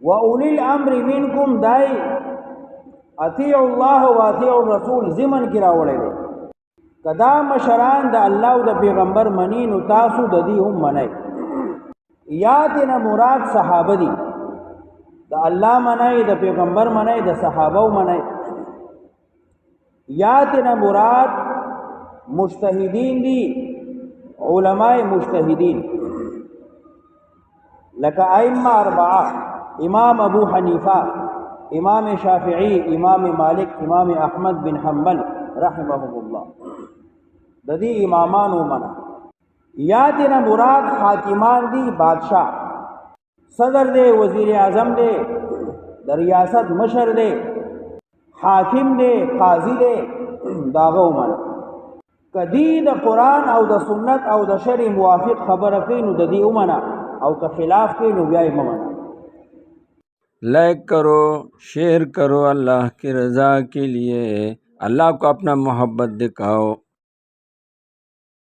व उलिल अम्र मिनकुम दाई अतिउ अल्लाह व अतिउ रसूल ज़िमन की रावड़े दे कदा मशरान द अल्लाह व द पैगंबर मनी नु तासु द दी हम मनाई यातना मुराद सहाबा दी द अल्लाह मनाई द पैगंबर मनाई द सहाबा मनाई यातना मुराद मुज्तहिदीन दी उलमाए मुज्तहिदीन लका अइम्मा अरबआ इमाम अबू हनीफा इमाम शाफिई इमाम मालिक इमाम अहमद बिन हम्बल रहमहुमुल्लाह ददी इमामान मना यातना मुराद हाकिमान दी बादशाह सदर दे वजीर आज़म दे द रियासत मशर दे हाकिम दे काजी दे दागो मन कदी द कुरान और द सुन्नत और द शरी मुवाफिक खबर कई नु ददी उमना और का खिलाफ कई नु व्याय मना। लाइक करो, शेयर करो अल्लाह की रज़ा के लिए। अल्लाह को अपना मोहब्बत दिखाओ।